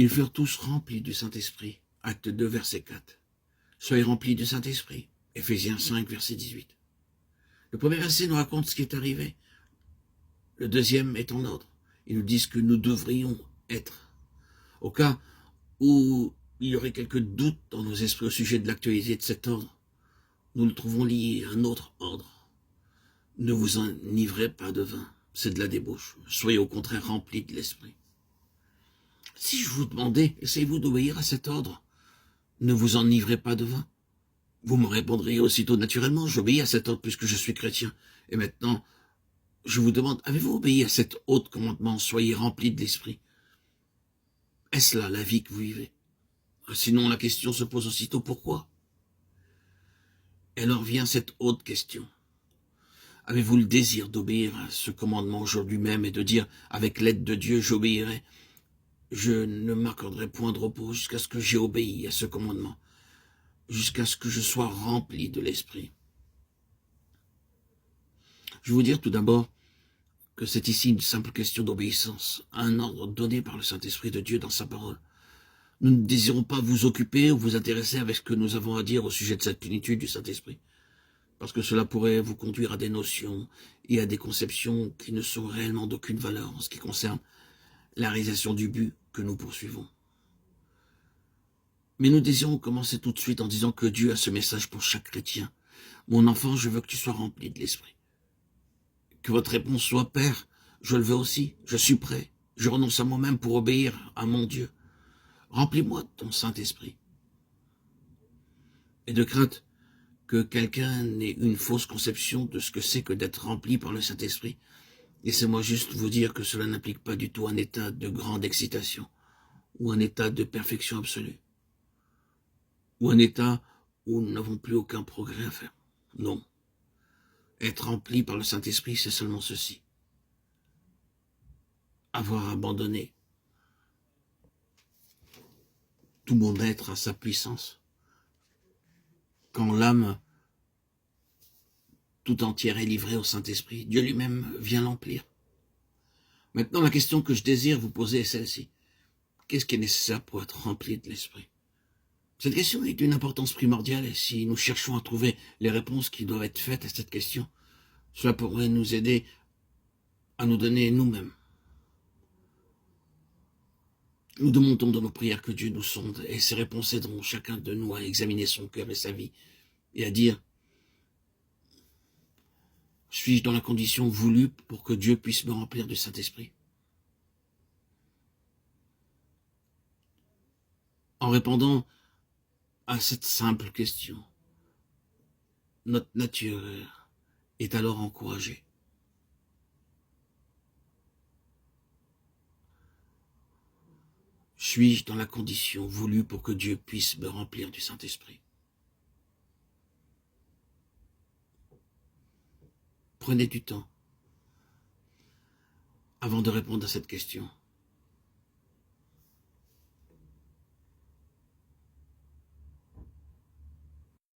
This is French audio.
Ils furent tous remplis du Saint-Esprit. Acte 2, verset 4. Soyez remplis du Saint-Esprit. Éphésiens 5, verset 18. Le premier verset nous raconte ce qui est arrivé. Le deuxième est en ordre. Ils nous disent que nous devrions être. Au cas où il y aurait quelques doutes dans nos esprits au sujet de l'actualité de cet ordre, nous le trouvons lié à un autre ordre. Ne vous enivrez pas de vin, c'est de la débauche. Soyez au contraire remplis de l'esprit. Si je vous demandais, essayez-vous d'obéir à cet ordre? Ne vous enivrez pas de vin? Vous me répondriez aussitôt naturellement, j'obéis à cet ordre puisque je suis chrétien. Et maintenant, je vous demande, avez-vous obéi à cet haut commandement? Soyez remplis de l'esprit. Est-ce là la vie que vous vivez? Sinon, la question se pose aussitôt, pourquoi? Et alors vient cette haute question. Avez-vous le désir d'obéir à ce commandement aujourd'hui même et de dire, avec l'aide de Dieu, j'obéirai? Je ne m'accorderai point de repos jusqu'à ce que j'ai obéi à ce commandement, jusqu'à ce que je sois rempli de l'esprit. Je vais vous dire tout d'abord que c'est ici une simple question d'obéissance à un ordre donné par le Saint-Esprit de Dieu dans sa parole. Nous ne désirons pas vous occuper ou vous intéresser avec ce que nous avons à dire au sujet de cette plénitude du Saint-Esprit, parce que cela pourrait vous conduire à des notions et à des conceptions qui ne sont réellement d'aucune valeur en ce qui concerne la réalisation du but que nous poursuivons. Mais nous désirons commencer tout de suite en disant que Dieu a ce message pour chaque chrétien. Mon enfant, je veux que tu sois rempli de l'Esprit. Que votre réponse soit, Père, je le veux aussi, je suis prêt, je renonce à moi-même pour obéir à mon Dieu. Remplis-moi de ton Saint-Esprit. Et de crainte que quelqu'un n'ait une fausse conception de ce que c'est que d'être rempli par le Saint-Esprit, laissez-moi juste vous dire que cela n'implique pas du tout un état de grande excitation, ou un état de perfection absolue, ou un état où nous n'avons plus aucun progrès à faire. Non. Être rempli par le Saint-Esprit, c'est seulement ceci. Avoir abandonné tout mon être à sa puissance. Quand l'âme tout entière est livrée au Saint-Esprit, Dieu lui-même vient l'emplir. Maintenant, la question que je désire vous poser est celle-ci. Qu'est-ce qui est nécessaire pour être rempli de l'Esprit? Cette question est d'une importance primordiale et si nous cherchons à trouver les réponses qui doivent être faites à cette question, cela pourrait nous aider à nous donner nous-mêmes. Nous demandons dans nos prières que Dieu nous sonde et ses réponses aideront chacun de nous à examiner son cœur et sa vie et à dire: suis-je dans la condition voulue pour que Dieu puisse me remplir du Saint-Esprit? En répondant à cette simple question, notre nature est alors encouragée. Suis-je dans la condition voulue pour que Dieu puisse me remplir du Saint-Esprit? Prenez du temps avant de répondre à cette question.